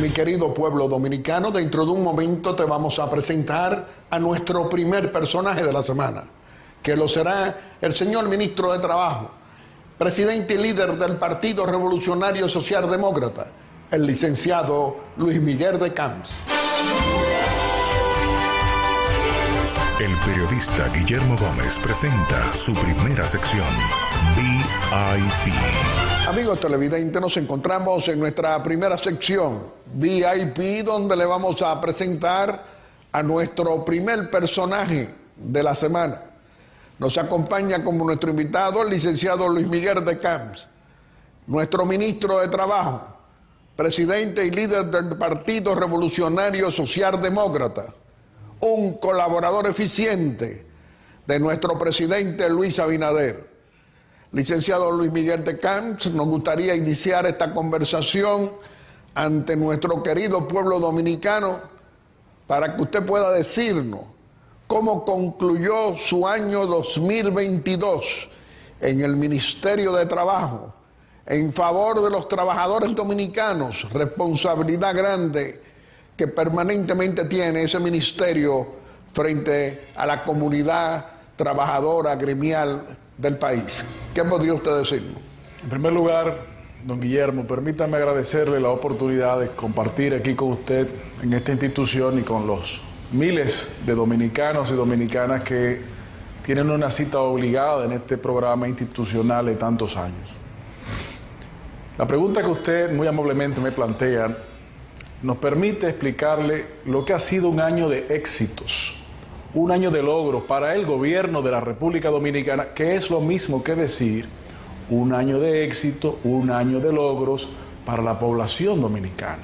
Mi querido pueblo dominicano, dentro de un momento te vamos a presentar a nuestro primer personaje de la semana, que lo será el señor ministro de Trabajo, presidente y líder del Partido Revolucionario Socialdemócrata, el licenciado Luis Miguel de Camps. El periodista Guillermo Gómez presenta su primera sección, VIP. Amigos televidentes, nos encontramos en nuestra primera sección, VIP, donde le vamos a presentar a nuestro primer personaje de la semana. Nos acompaña como nuestro invitado el licenciado Luis Miguel de Camps, nuestro ministro de Trabajo, presidente y líder del Partido Revolucionario Socialdemócrata, un colaborador eficiente de nuestro presidente Luis Abinader. Licenciado Luis Miguel de Camps, nos gustaría iniciar esta conversación ante nuestro querido pueblo dominicano para que usted pueda decirnos cómo concluyó su año 2022 en el Ministerio de Trabajo en favor de los trabajadores dominicanos, responsabilidad grande que permanentemente tiene ese ministerio frente a la comunidad trabajadora gremial del país. ¿Qué podría usted decirnos? En primer lugar, don Guillermo, permítame agradecerle la oportunidad de compartir aquí con usted en esta institución y con los miles de dominicanos y dominicanas que tienen una cita obligada en este programa institucional de tantos años. La pregunta que usted muy amablemente me plantea nos permite explicarle lo que ha sido un año de éxitos, un año de logros para el gobierno de la República Dominicana, que es lo mismo que decir un año de éxito, un año de logros para la población dominicana.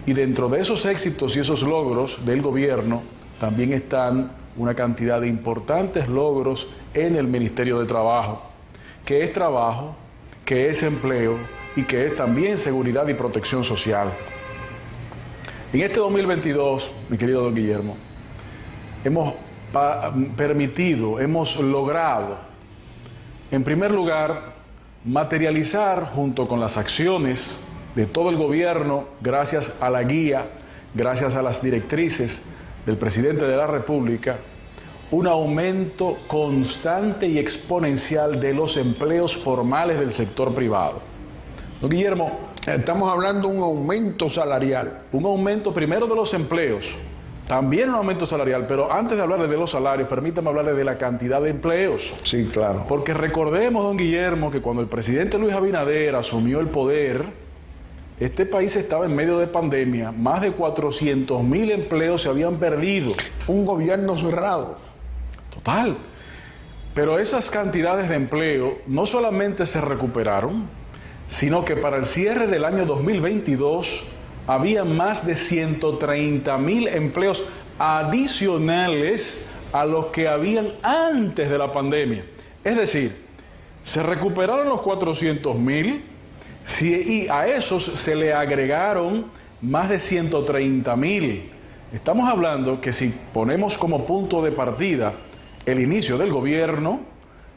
Y dentro de esos éxitos y esos logros del gobierno también están una cantidad de importantes logros en el Ministerio de Trabajo, que es empleo y que es también seguridad y protección social. En este 2022, mi querido don Guillermo, hemos logrado, en primer lugar, materializar junto con las acciones de todo el gobierno, gracias a la guía, gracias a las directrices del presidente de la República, un aumento constante y exponencial de los empleos formales del sector privado. Don Guillermo, estamos hablando de un aumento salarial. Un aumento primero de los empleos, también un aumento salarial, pero antes de hablarle de los salarios, permítame hablarle de la cantidad de empleos. Sí, claro. Porque recordemos, don Guillermo, que cuando el presidente Luis Abinader asumió el poder, este país estaba en medio de pandemia, más de 400.000 empleos se habían perdido. Un gobierno cerrado. Total. Pero esas cantidades de empleo no solamente se recuperaron, sino que para el cierre del año 2022 había más de 130.000 empleos adicionales a los que habían antes de la pandemia. Es decir, se recuperaron los 400.000 y a esos se le agregaron más de 130.000. Estamos hablando que si ponemos como punto de partida el inicio del gobierno,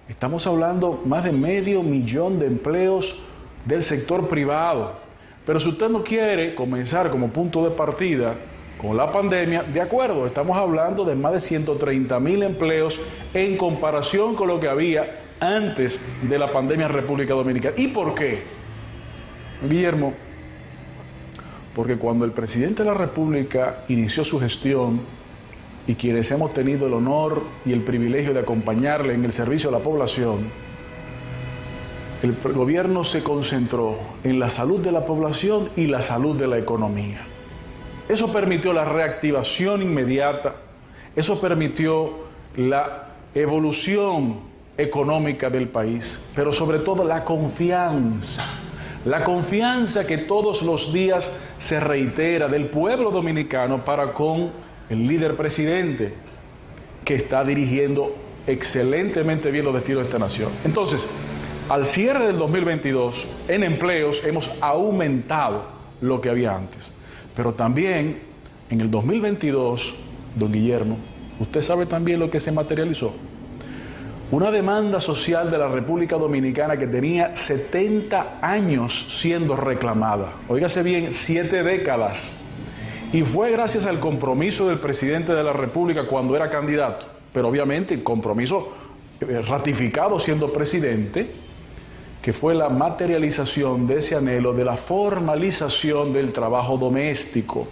estamos hablando más de 500.000 de empleos del sector privado. Pero si usted no quiere comenzar como punto de partida con la pandemia, de acuerdo, estamos hablando de más de 130.000 empleos en comparación con lo que había antes de la pandemia en República Dominicana. ¿Y por qué, Guillermo? Porque cuando el presidente de la República inició su gestión, y quienes hemos tenido el honor y el privilegio de acompañarle en el servicio a la población, el gobierno se concentró en la salud de la población y la salud de la economía. Eso permitió la reactivación inmediata, eso permitió la evolución económica del país, pero sobre todo la confianza que todos los días se reitera del pueblo dominicano para con el líder presidente, que está dirigiendo excelentemente bien los destinos de esta nación. Entonces, al cierre del 2022, en empleos hemos aumentado lo que había antes. Pero también en el 2022, don Guillermo, usted sabe también lo que se materializó. Una demanda social de la República Dominicana que tenía 70 años siendo reclamada. Óigase bien, 7 décadas. Y fue gracias al compromiso del presidente de la República cuando era candidato, pero obviamente el compromiso ratificado siendo presidente, que fue la materialización de ese anhelo de la formalización del trabajo doméstico.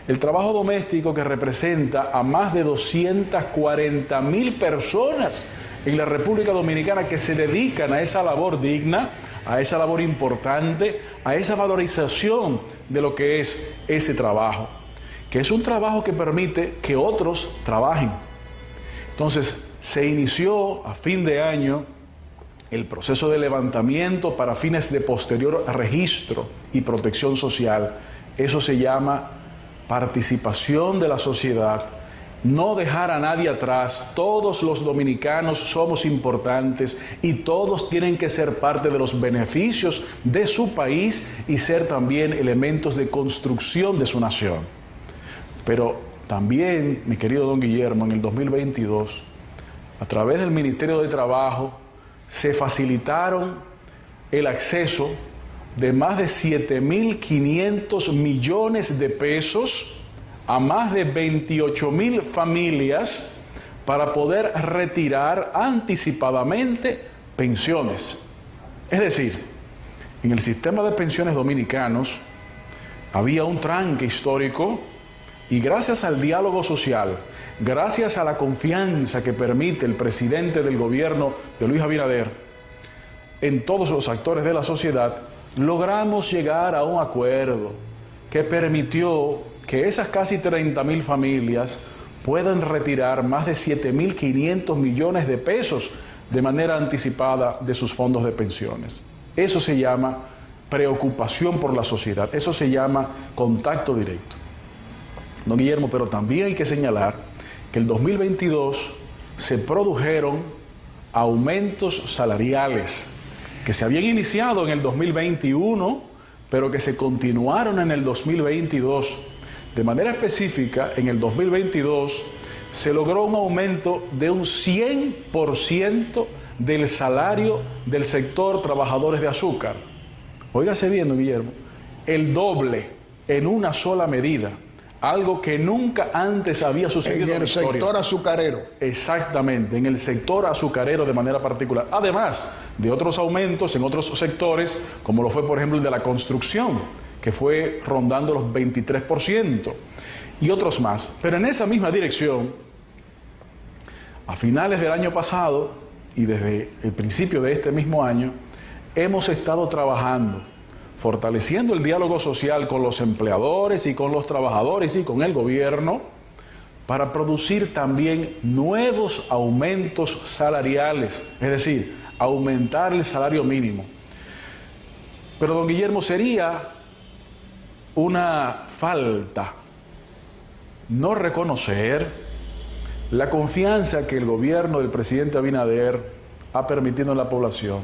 El trabajo doméstico que representa a más de 240.000 personas en la República Dominicana que se dedican a esa labor digna, a esa labor importante, a esa valorización de lo que es ese trabajo, que es un trabajo que permite que otros trabajen. Entonces, se inició a fin de año el proceso de levantamiento para fines de posterior registro y protección social. Eso se llama participación de la sociedad. No dejar a nadie atrás. Todos los dominicanos somos importantes y todos tienen que ser parte de los beneficios de su país y ser también elementos de construcción de su nación. Pero también, mi querido don Guillermo, en el 2022, a través del Ministerio de Trabajo, se facilitaron el acceso de más de 7.500 millones de pesos a más de 28.000 familias para poder retirar anticipadamente pensiones. Es decir, en el sistema de pensiones dominicanos había un tranque histórico y gracias al diálogo social, gracias a la confianza que permite el presidente del gobierno de Luis Abinader en todos los actores de la sociedad, logramos llegar a un acuerdo que permitió que esas casi 30.000 familias puedan retirar más de 7.500 millones de pesos de manera anticipada de sus fondos de pensiones. Eso se llama preocupación por la sociedad, eso se llama contacto directo. Don Guillermo, pero también hay que señalar que el 2022 se produjeron aumentos salariales que se habían iniciado en el 2021, pero que se continuaron en el 2022. De manera específica, en el 2022 se logró un aumento de un 100% del salario del sector trabajadores de azúcar. Óigase bien, don Guillermo, el doble en una sola medida, algo que nunca antes había sucedido en la historia. En el sector azucarero. Exactamente, en el sector azucarero de manera particular. Además de otros aumentos en otros sectores, como lo fue, por ejemplo, el de la construcción, que fue rondando los 23%, y otros más. Pero en esa misma dirección, a finales del año pasado y desde el principio de este mismo año, hemos estado trabajando, fortaleciendo el diálogo social con los empleadores y con los trabajadores y con el gobierno, para producir también nuevos aumentos salariales, es decir, aumentar el salario mínimo. Pero, don Guillermo, sería una falta no reconocer la confianza que el gobierno del presidente Abinader ha permitido en la población.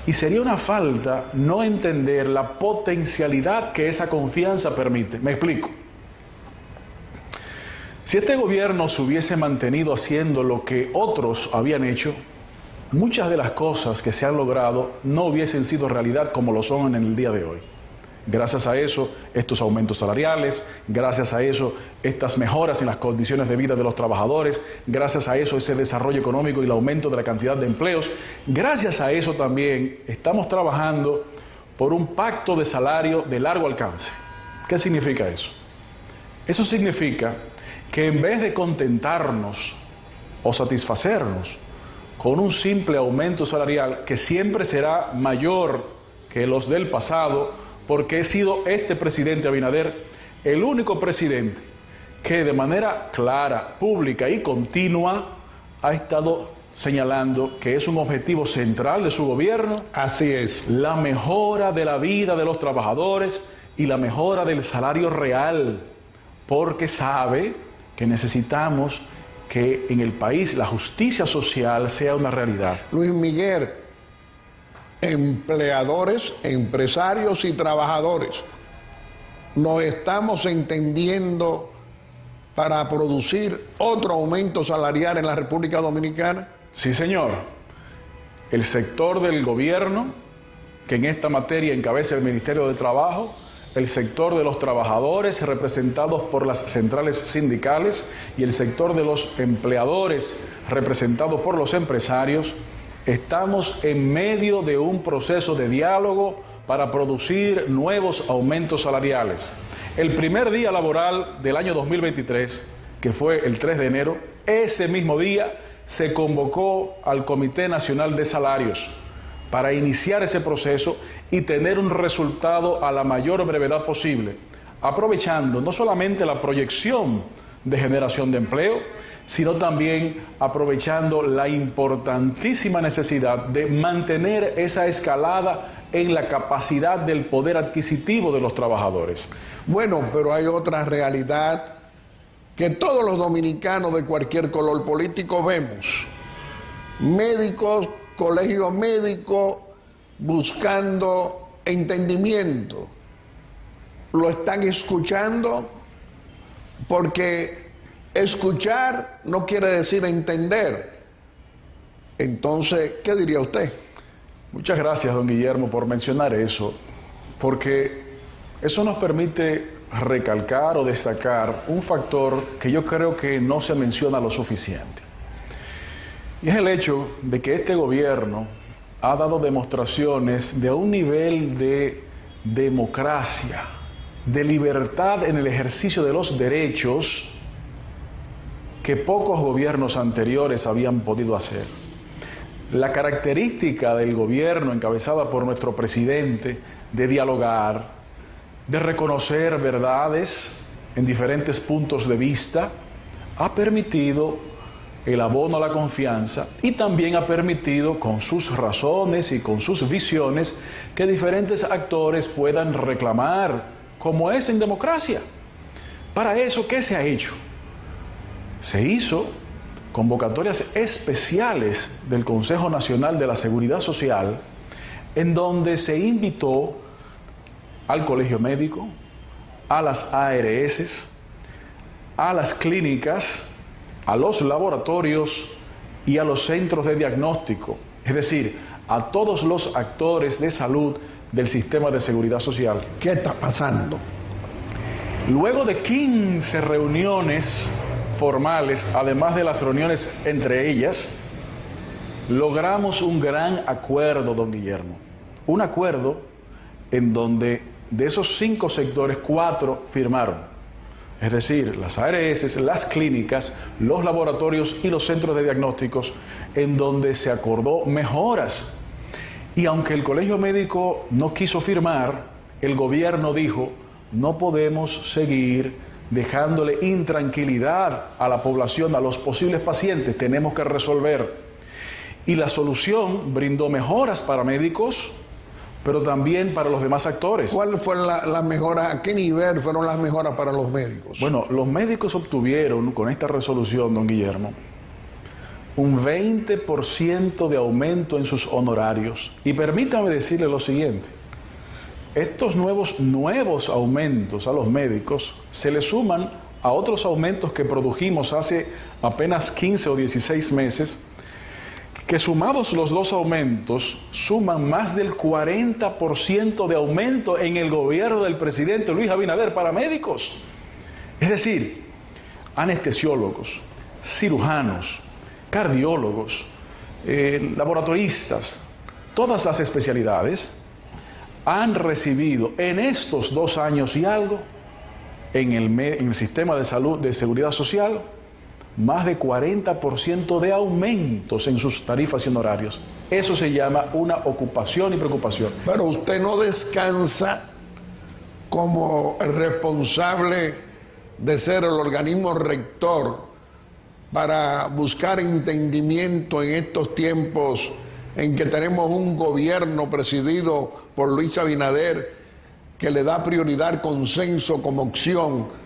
Y sería una falta no entender la potencialidad que esa confianza permite. Me explico. Si este gobierno se hubiese mantenido haciendo lo que otros habían hecho, muchas de las cosas que se han logrado no hubiesen sido realidad como lo son en el día de hoy. Gracias a eso, estos aumentos salariales, gracias a eso, estas mejoras en las condiciones de vida de los trabajadores, gracias a eso, ese desarrollo económico y el aumento de la cantidad de empleos, gracias a eso también estamos trabajando por un pacto de salario de largo alcance. ¿Qué significa eso? Eso significa que en vez de contentarnos o satisfacernos con un simple aumento salarial que siempre será mayor que los del pasado, porque he sido este presidente Abinader el único presidente que de manera clara, pública y continua ha estado señalando que es un objetivo central de su gobierno. Así es. La mejora de la vida de los trabajadores y la mejora del salario real, porque sabe que necesitamos que en el país la justicia social sea una realidad. Luis Miguel, empleadores, empresarios y trabajadores, nos estamos entendiendo para producir otro aumento salarial en la República Dominicana. Sí, señor. El sector del gobierno, que en esta materia encabeza el Ministerio de Trabajo, el sector de los trabajadores representados por las centrales sindicales y el sector de los empleadores representados por los empresarios, estamos en medio de un proceso de diálogo para producir nuevos aumentos salariales. El primer día laboral del año 2023, que fue el 3 de enero, ese mismo día se convocó al Comité Nacional de Salarios para iniciar ese proceso y tener un resultado a la mayor brevedad posible, aprovechando no solamente la proyección de generación de empleo, sino también aprovechando la importantísima necesidad de mantener esa escalada en la capacidad del poder adquisitivo de los trabajadores. Bueno, pero hay otra realidad que todos los dominicanos de cualquier color político vemos. Médicos, colegios médicos buscando entendimiento. Lo están escuchando, porque escuchar no quiere decir entender. Entonces, ¿qué diría usted? Muchas gracias, don Guillermo, por mencionar eso, porque eso nos permite recalcar o destacar un factor que yo creo que no se menciona lo suficiente. Y es el hecho de que este gobierno ha dado demostraciones de un nivel de democracia, de libertad en el ejercicio de los derechos que pocos gobiernos anteriores habían podido hacer. La característica del gobierno encabezada por nuestro presidente de dialogar, de reconocer verdades en diferentes puntos de vista, ha permitido el abono a la confianza y también ha permitido, con sus razones y con sus visiones, que diferentes actores puedan reclamar, como es en democracia. Para eso, ¿qué se ha hecho? Se hizo convocatorias especiales del Consejo Nacional de la Seguridad Social, en donde se invitó al colegio médico, a las ARS, a las clínicas, a los laboratorios y a los centros de diagnóstico, es decir, a todos los actores de salud del sistema de seguridad social. ¿Qué está pasando? Luego de 15 reuniones formales, además de las reuniones entre ellas, logramos un gran acuerdo, don Guillermo. Un acuerdo en donde de esos 5 sectores, 4 firmaron. Es decir, las ARS, las clínicas, los laboratorios y los centros de diagnósticos, en donde se acordó mejoras. Y aunque el colegio médico no quiso firmar, el gobierno dijo, no podemos seguir dejándole intranquilidad a la población, a los posibles pacientes, tenemos que resolver. Y la solución brindó mejoras para médicos, pero también para los demás actores. ¿Cuál fue la mejora? ¿A qué nivel fueron las mejoras para los médicos? Bueno, los médicos obtuvieron con esta resolución, don Guillermo, un 20% de aumento en sus honorarios. Y permítame decirle lo siguiente, estos nuevos aumentos a los médicos se le suman a otros aumentos que produjimos hace apenas 15 o 16 meses, que sumados los 2 aumentos, suman más del 40% de aumento en el gobierno del presidente Luis Abinader para médicos. Es decir, anestesiólogos, cirujanos, cardiólogos, laboratoristas, todas las especialidades han recibido en estos 2 años y algo, en el sistema de salud, de seguridad social, más de 40% de aumentos en sus tarifas y honorarios. Eso se llama una ocupación y preocupación. Pero usted no descansa como el responsable de ser el organismo rector para buscar entendimiento en estos tiempos en que tenemos un gobierno presidido por Luis Abinader que le da prioridad al consenso como opción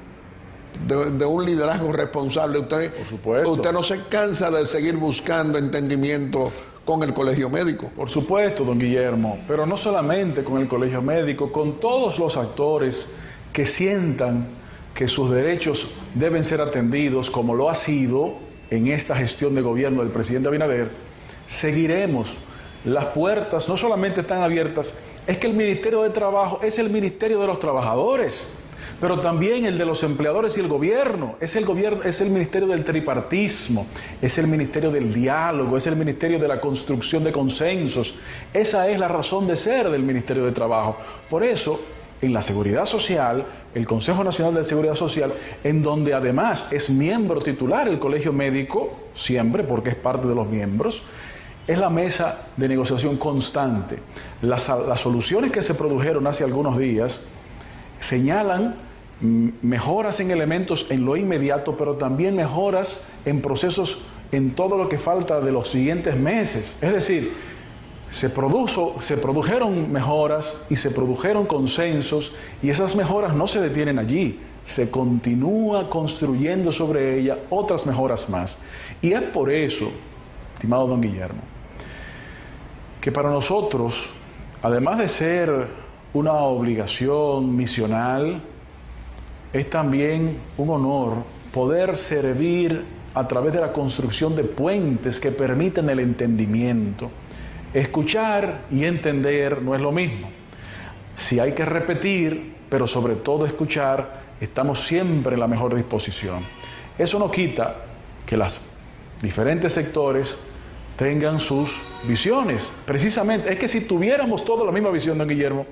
de un liderazgo responsable. Por supuesto. Usted no se cansa de seguir buscando entendimiento con el colegio médico. Por supuesto, don Guillermo, pero no solamente con el colegio médico, con todos los actores que sientan que sus derechos deben ser atendidos, como lo ha sido en esta gestión de gobierno del presidente Abinader, seguiremos. Las puertas no solamente están abiertas, es que el Ministerio de Trabajo es el Ministerio de los Trabajadores, pero también el de los empleadores y el gobierno. Es el Ministerio del tripartismo, es el Ministerio del diálogo, es el Ministerio de la construcción de consensos. Esa es la razón de ser del Ministerio de Trabajo. Por eso, en la Seguridad Social, el Consejo Nacional de Seguridad Social, en donde además es miembro titular el Colegio Médico, siempre, porque es parte de los miembros, es la mesa de negociación constante. Las soluciones que se produjeron hace algunos días señalan mejoras en elementos en lo inmediato, pero también mejoras en procesos en todo lo que falta de los siguientes meses. Es decir, se produjeron mejoras y se produjeron consensos, y esas mejoras no se detienen allí, se continúa construyendo sobre ellas otras mejoras más. Y es por eso, estimado don Guillermo, que para nosotros, además de ser una obligación misional, es también un honor poder servir a través de la construcción de puentes que permiten el entendimiento. Escuchar y entender no es lo mismo. Si hay que repetir, pero sobre todo escuchar, estamos siempre en la mejor disposición. Eso no quita que los diferentes sectores tengan sus visiones. Precisamente, es que si tuviéramos toda la misma visión, don Guillermo,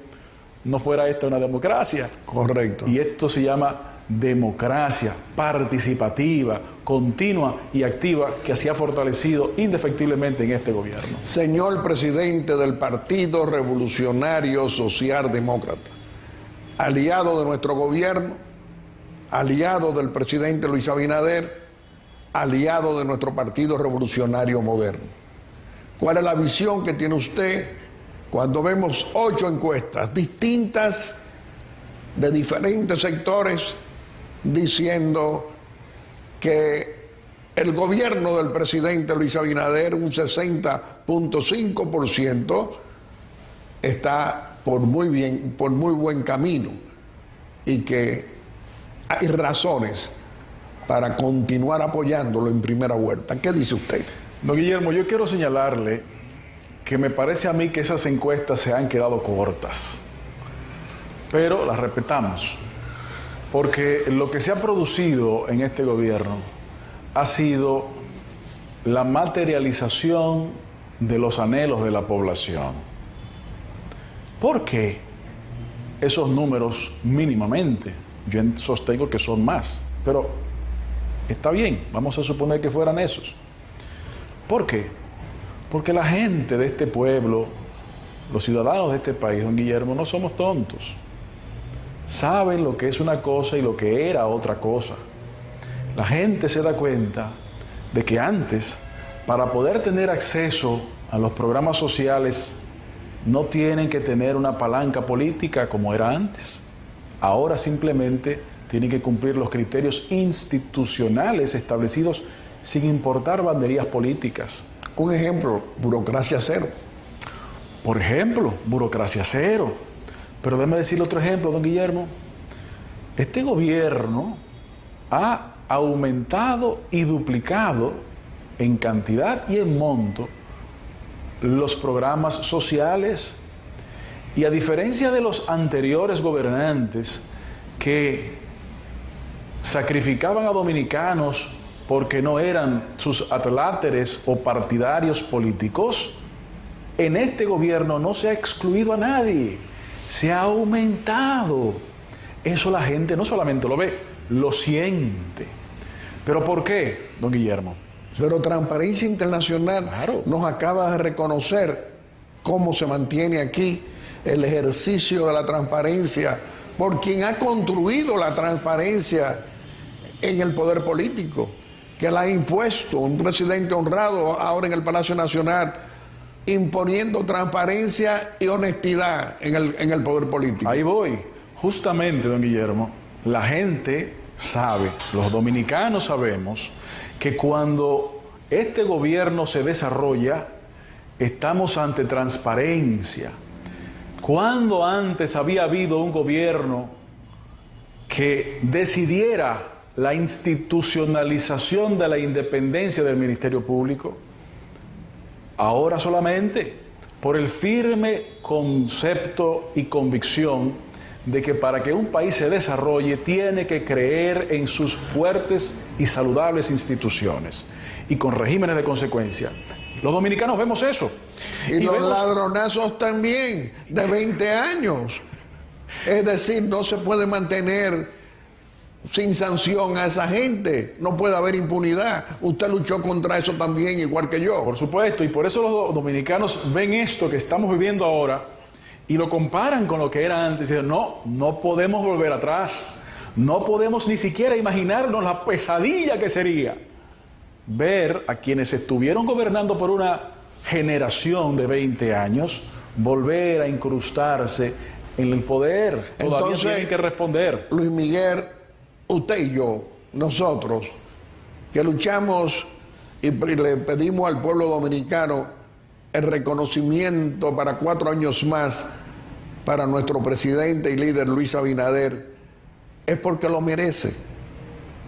no fuera esta una democracia. Correcto. Y esto se llama democracia participativa, continua y activa, que se ha fortalecido indefectiblemente en este gobierno. Señor presidente del Partido Revolucionario Socialdemócrata, aliado de nuestro gobierno, aliado del presidente Luis Abinader, aliado de nuestro Partido Revolucionario Moderno. ¿Cuál es la visión que tiene usted cuando vemos 8 encuestas distintas de diferentes sectores diciendo que el gobierno del presidente Luis Abinader, un 60.5%, está por muy buen camino, y que hay razones para continuar apoyándolo en primera vuelta? ¿Qué dice usted? Don Guillermo, yo quiero señalarle que me parece a mí que esas encuestas se han quedado cortas, pero las respetamos, porque lo que se ha producido en este gobierno ha sido la materialización de los anhelos de la población. ¿Por qué esos números mínimamente? Yo sostengo que son más, pero está bien, vamos a suponer que fueran esos. ¿Por qué? Porque la gente de este pueblo, los ciudadanos de este país, don Guillermo, no somos tontos. Saben lo que es una cosa y lo que era otra cosa. La gente se da cuenta de que antes, para poder tener acceso a los programas sociales, no tienen que tener una palanca política como era antes. Ahora simplemente tienen que cumplir los criterios institucionales establecidos sin importar banderías políticas. Un ejemplo, burocracia cero. Por ejemplo, burocracia cero. Pero déjeme decirle otro ejemplo, don Guillermo. Este gobierno ha aumentado y duplicado en cantidad y en monto los programas sociales, y a diferencia de los anteriores gobernantes que sacrificaban a dominicanos porque no eran sus adláteres o partidarios políticos, en este gobierno no se ha excluido a nadie, se ha aumentado. Eso la gente no solamente lo ve, lo siente. ¿Pero por qué, don Guillermo? Pero Transparencia Internacional nos acaba de reconocer cómo se mantiene aquí el ejercicio de la transparencia por quien ha construido la transparencia en el poder político, que la ha impuesto un presidente honrado ahora en el Palacio Nacional, imponiendo transparencia y honestidad en el poder político. Ahí voy. Justamente, don Guillermo, la gente sabe, los dominicanos sabemos, que cuando este gobierno se desarrolla, estamos ante transparencia. Cuando antes había habido un gobierno que decidiera la institucionalización de la independencia del Ministerio Público. Ahora solamente por el firme concepto y convicción de que para que un país se desarrolle tiene que creer en sus fuertes y saludables instituciones y con regímenes de consecuencia. Los dominicanos vemos eso. Y los ladronazos también, de 20 años. Es decir, no se puede mantener sin sanción a esa gente. No puede haber impunidad. Usted luchó contra eso también, igual que yo. Por supuesto, y por eso los dominicanos ven esto que estamos viviendo ahora y lo comparan con lo que era antes. Y dicen, no podemos volver atrás. No podemos ni siquiera imaginarnos la pesadilla que sería ver a quienes estuvieron gobernando por una generación de 20 años volver a incrustarse en el poder. Todavía Entonces, tienen que responder. Luis Miguel, usted y yo, nosotros, que luchamos y le pedimos al pueblo dominicano el reconocimiento para 4 años más para nuestro presidente y líder Luis Abinader, es porque lo merece.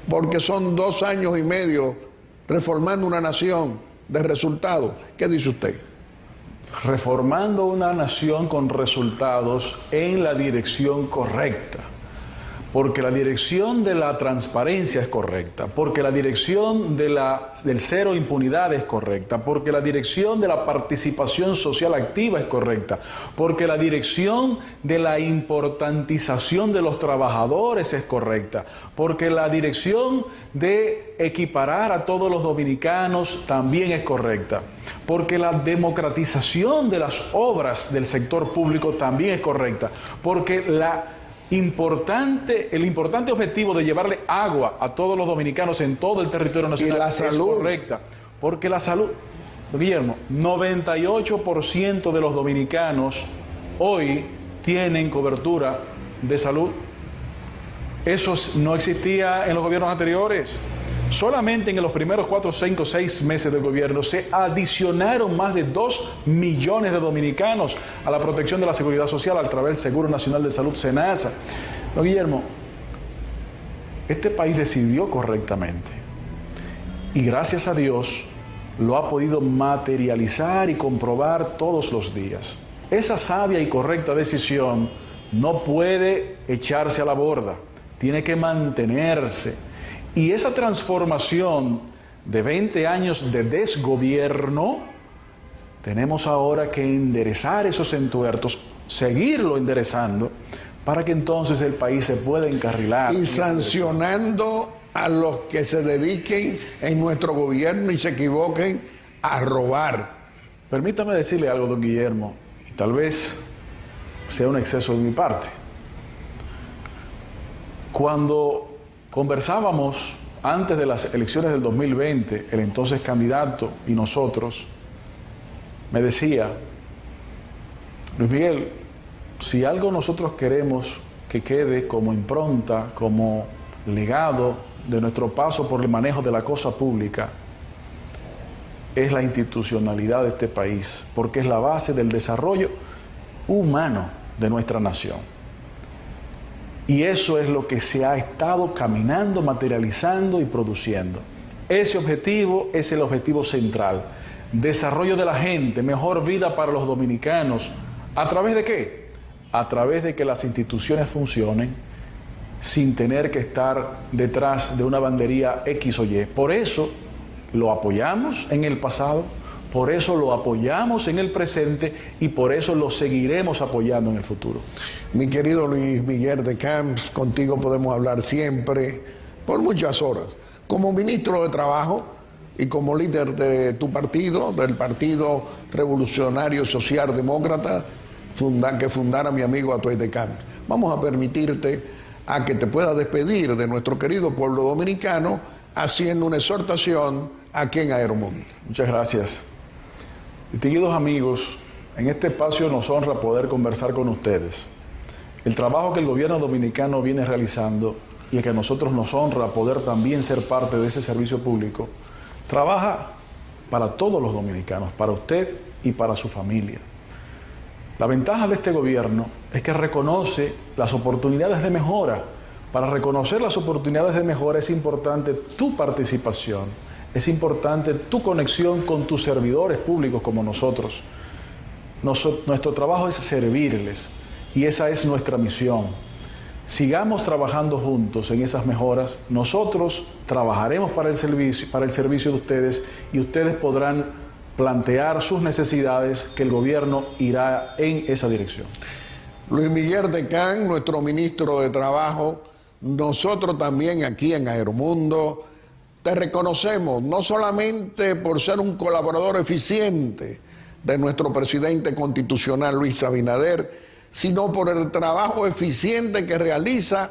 Porque son 2 años y medio reformando una nación de resultados. ¿Qué dice usted? Reformando una nación con resultados en la dirección correcta. Porque la dirección de la transparencia es correcta, porque la dirección del cero impunidad es correcta, porque la dirección de la participación social activa es correcta, porque la dirección de la importantización de los trabajadores es correcta, porque la dirección de equiparar a todos los dominicanos también es correcta, porque la democratización de las obras del sector público también es correcta, porque el importante objetivo de llevarle agua a todos los dominicanos en todo el territorio nacional es correcta. Porque la salud, Guillermo, 98% de los dominicanos hoy tienen cobertura de salud. Eso no existía en los gobiernos anteriores. Solamente en los primeros 4, 5, 6 meses del gobierno se adicionaron más de 2 millones de dominicanos a la protección de la seguridad social a través del Seguro Nacional de Salud, SENASA. No, Guillermo, este país decidió correctamente y gracias a Dios lo ha podido materializar y comprobar todos los días. Esa sabia y correcta decisión no puede echarse a la borda, tiene que mantenerse. Y esa transformación de 20 años de desgobierno, tenemos ahora que enderezar esos entuertos, seguirlo enderezando, para que entonces el país se pueda encarrilar. Y sancionando a los que se dediquen en nuestro gobierno y se equivoquen a robar. Permítame decirle algo, don Guillermo, y tal vez sea un exceso de mi parte. Cuando conversábamos antes de las elecciones del 2020, el entonces candidato y nosotros, me decía, Luis Miguel, si algo nosotros queremos que quede como impronta, como legado de nuestro paso por el manejo de la cosa pública, es la institucionalidad de este país, porque es la base del desarrollo humano de nuestra nación. Y eso es lo que se ha estado caminando, materializando y produciendo. Ese objetivo es el objetivo central. Desarrollo de la gente, mejor vida para los dominicanos. ¿A través de qué? A través de que las instituciones funcionen sin tener que estar detrás de una bandería X o Y. Por eso lo apoyamos en el pasado, por eso lo apoyamos en el presente y por eso lo seguiremos apoyando en el futuro. Mi querido Luis Miguel de Camps, contigo podemos hablar siempre, por muchas horas. Como ministro de Trabajo y como líder de tu partido, del Partido Revolucionario Social Demócrata, que fundara mi amigo Atuey de Camps. Vamos a permitirte a que te puedas despedir de nuestro querido pueblo dominicano haciendo una exhortación aquí en Aeromundo. Muchas gracias. Distinguidos amigos, en este espacio nos honra poder conversar con ustedes. El trabajo que el gobierno dominicano viene realizando y que a nosotros nos honra poder también ser parte de ese servicio público, trabaja para todos los dominicanos, para usted y para su familia. La ventaja de este gobierno es que reconoce las oportunidades de mejora Para reconocer las oportunidades de mejora es importante tu participación, es importante tu conexión con tus servidores públicos como nosotros. Nuestro trabajo es servirles y esa es nuestra misión. Sigamos trabajando juntos en esas mejoras. Nosotros trabajaremos para el servicio de ustedes y ustedes podrán plantear sus necesidades que el gobierno irá en esa dirección. Luis Miguel Decán, nuestro ministro de Trabajo, nosotros también aquí en Aeromundo te reconocemos no solamente por ser un colaborador eficiente de nuestro presidente constitucional Luis Abinader, sino por el trabajo eficiente que realiza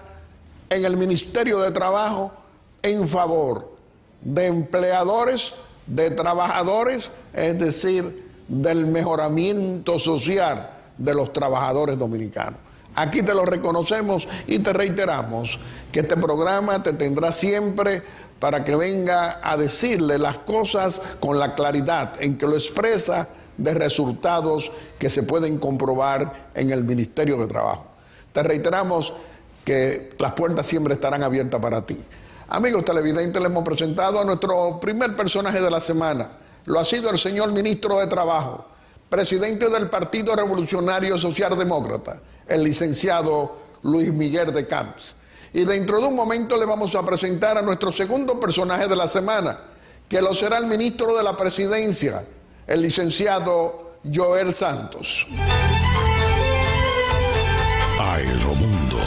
en el Ministerio de Trabajo en favor de empleadores, de trabajadores, es decir, del mejoramiento social de los trabajadores dominicanos. Aquí te lo reconocemos y te reiteramos que este programa te tendrá siempre para que venga a decirle las cosas con la claridad en que lo expresa de resultados que se pueden comprobar en el Ministerio de Trabajo. Te reiteramos que las puertas siempre estarán abiertas para ti. Amigos televidentes, le hemos presentado a nuestro primer personaje de la semana. Lo ha sido el señor ministro de Trabajo, presidente del Partido Revolucionario Socialdemócrata, el licenciado Luis Miguel Decán. Y dentro de un momento le vamos a presentar a nuestro segundo personaje de la semana, que lo será el ministro de la Presidencia, el licenciado Joel Santos. Aeromundo.